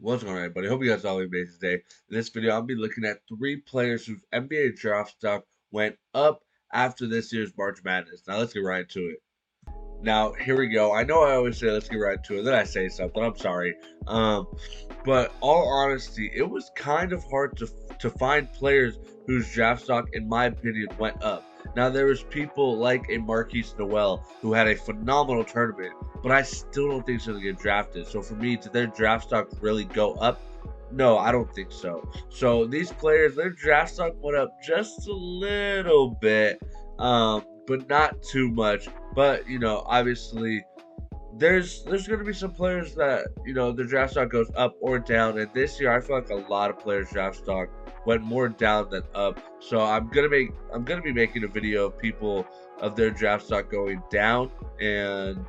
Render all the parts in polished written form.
What's going on, everybody? Hope you guys all have an amazing day. In this video, I'll be looking at 3 players whose NBA draft stock went up after this year's March Madness. Now, let's get right into it. Now, here we go. I know I always say let's get right into it, then I say something. I'm sorry. But all honesty, it was kind of hard to find players whose draft stock, in my opinion, went up. Now, there was people like a Marquise Noel who had a phenomenal tournament, but I still don't think he's going to get drafted. So for me, did their draft stock really go up? No, I don't think so. So these players, their draft stock went up just a little bit, but not too much. But obviously, there's going to be some players that their draft stock goes up or down. And this year, I feel like a lot of players' draft stock went more down than up. So I'm gonna be making a video of people of their draft stock going down, and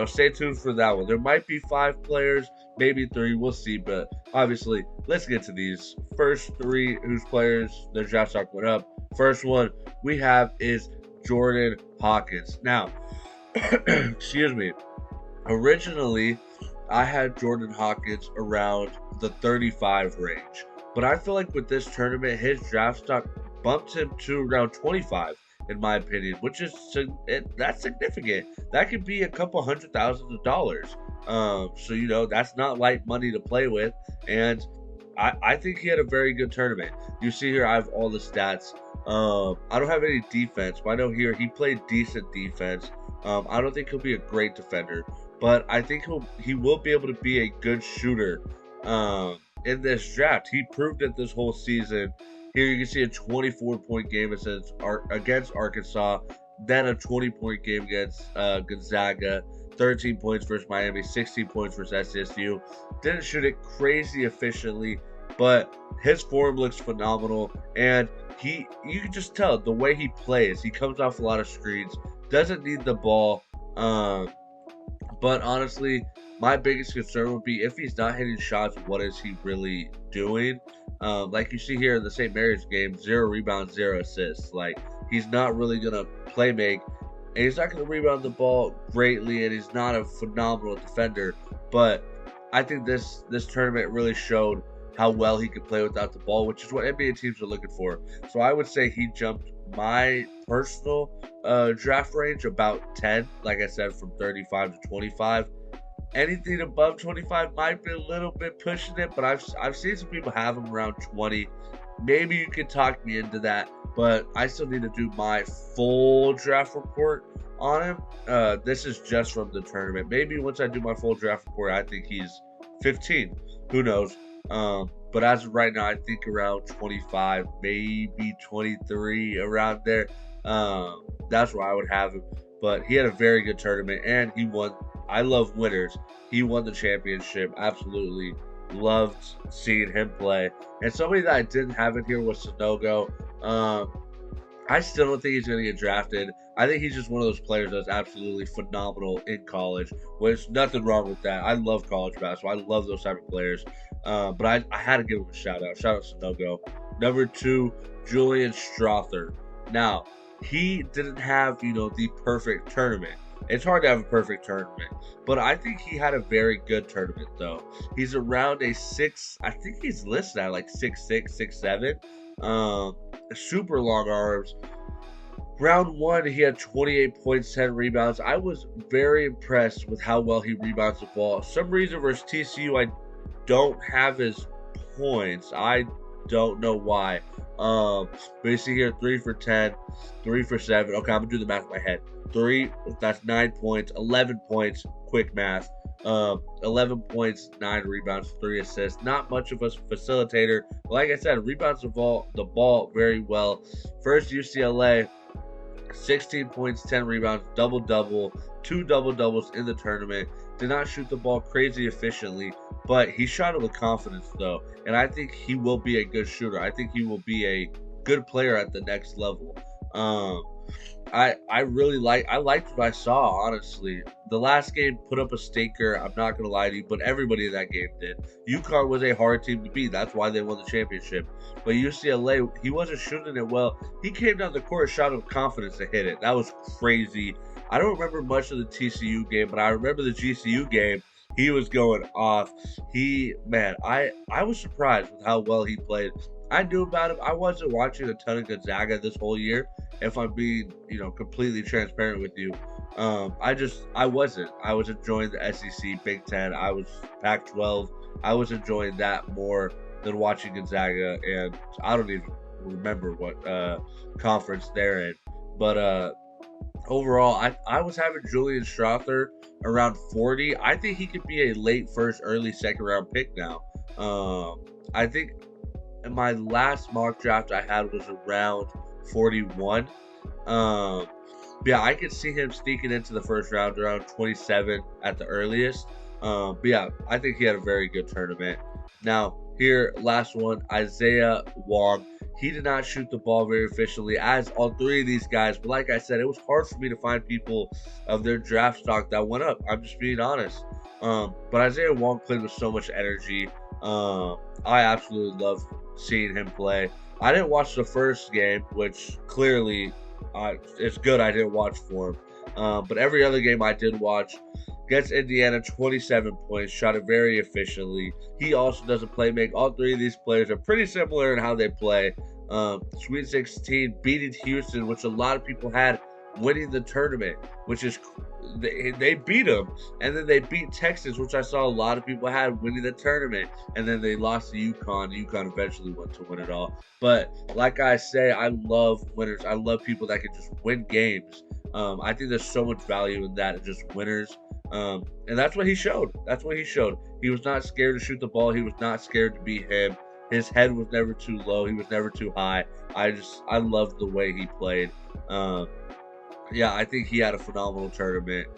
stay tuned for that one. There might be 5 players, maybe 3, we'll see. But obviously, let's get to these first 3 whose players their draft stock went up. First one we have is Jordan Hawkins. Now, excuse me. Originally, I had Jordan Hawkins around the 35 range. But I feel like with this tournament, his draft stock bumped him to around 25, in my opinion, which is that's significant. That could be a couple $100,000. So that's not light money to play with, and I think he had a very good tournament. You see here, I have all the stats. I don't have any defense, but I know here he played decent defense. I don't think he'll be a great defender, but I think he will be able to be a good shooter. In this draft, he proved it this whole season. Here you can see a 24-point game against Arkansas, then a 20-point game against Gonzaga, 13 points versus Miami, 16 points versus SSU. Didn't shoot it crazy efficiently, but his form looks phenomenal, and you can just tell the way he plays. He comes off a lot of screens, doesn't need the ball, but honestly, my biggest concern would be if he's not hitting shots, what is he really doing? Like you see here in the St. Mary's game, 0 rebounds, 0 assists. Like, he's not really going to play make, and he's not going to rebound the ball greatly, and he's not a phenomenal defender. But I think this tournament really showed how well he could play without the ball, which is what NBA teams are looking for. So I would say he jumped my personal draft range about 10, like I said, from 35 to 25. Anything above 25 might be a little bit pushing it, but I've seen some people have him around 20. Maybe you can talk me into that, but I still need to do my full draft report on him. This is just from the tournament. Maybe once I do my full draft report, I think he's 15. Who knows? But as of right now, I think around 25, maybe 23, around there. That's where I would have him. But he had a very good tournament, and he won. I love winners. He won the championship. Absolutely loved seeing him play. And somebody that I didn't have in here was Sanogo. I still don't think he's going to get drafted. I think he's just one of those players that's absolutely phenomenal in college. There's nothing wrong with that. I love college basketball. I love those type of players. But I had to give him a shout out. Shout out to Sanogo. Number 2, Julian Strother. Now, he didn't have, the perfect tournament. It's hard to have a perfect tournament, but I think he had a very good tournament, though. He's around a 6, I think he's listed at like 6'6", 6'7". Super long arms. Round 1, he had 28 points, 10 rebounds. I was very impressed with how well he rebounds the ball. Some reason versus TCU, I don't have his points. I don't know why. But you see here, 3 for 10, 3 for 7. Okay, I'm gonna do the math in my head. 3, that's 9 points, 11 points, quick math. 11 points, 9 rebounds, 3 assists. Not much of a facilitator. But like I said, rebounds the ball very well. First UCLA, 16 points, 10 rebounds, double-double, 2 double-doubles in the tournament. Did not shoot the ball crazy efficiently, but he shot it with confidence, though. And I think he will be a good shooter. I think he will be a good player at the next level. I liked what I saw, honestly. The last game put up a stinker, I'm not going to lie to you, but everybody in that game did. UConn was a hard team to beat. That's why they won the championship. But UCLA, he wasn't shooting it well. He came down the court, shot with confidence to hit it. That was crazy. I don't remember much of the TCU game, but I remember the GCU game. He was going off. Man, I was surprised with how well he played. I knew about him. I wasn't watching a ton of Gonzaga this whole year, if I'm being, completely transparent with you. I wasn't. I was enjoying the SEC, Big Ten. I was Pac-12. I was enjoying that more than watching Gonzaga, and I don't even remember what conference they're in. But overall, I was having Julian Strother around 40. I think he could be a late first, early second round pick now. I think my last mock draft I had was around 41. Um, yeah, I could see him sneaking into the first round around 27 at the earliest. But yeah, I think he had a very good tournament. Now, here, last one, Isaiah Wong. He did not shoot the ball very efficiently, as all three of these guys. But like I said, it was hard for me to find people of their draft stock that went up. I'm just being honest. But Isaiah Wong played with so much energy. I absolutely love seeing him play. I didn't watch the first game, which clearly it's good I didn't watch for him. But every other game I did watch, gets Indiana 27 points, shot it very efficiently. He also doesn't play make. All three of these players are pretty similar in how they play. Sweet 16 beating Houston, which a lot of people had winning the tournament, which is they beat them, and then they beat Texas, which I saw a lot of people had winning the tournament, and then they lost to UConn. UConn eventually went to win it all. But like I say, I love winners. I love people that can just win games. I think there's so much value in that, just winners. And that's what he showed. That's what he showed. He was not scared to shoot the ball. He was not scared to be him. His head was never too low. He was never too high. I loved the way he played. Yeah, I think he had a phenomenal tournament.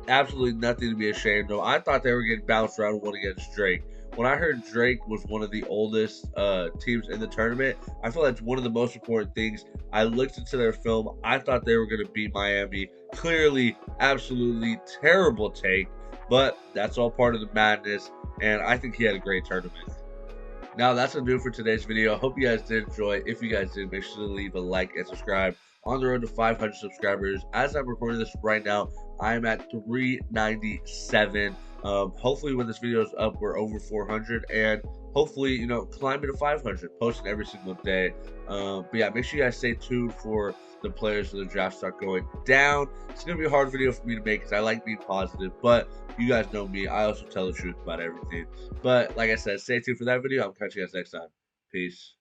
Absolutely nothing to be ashamed of. I thought they were getting bounced around one against Drake. When I heard Drake was one of the oldest teams in the tournament, I feel that's one of the most important things. I looked into their film. I thought they were going to beat Miami. Clearly, absolutely terrible take, but that's all part of the madness, and I think he had a great tournament. Now, that's going to do it for today's video. I hope you guys did enjoy. If you guys did, make sure to leave a like and subscribe. On the road to 500 subscribers. As I'm recording this right now, I am at 397. Hopefully when this video is up, we're over 400, and hopefully, climbing to 500, posting every single day. But yeah, make sure you guys stay tuned for the players of the draft stock going down. It's going to be a hard video for me to make because I like being positive, but you guys know me. I also tell the truth about everything. But like I said, stay tuned for that video. I'll catch you guys next time. Peace.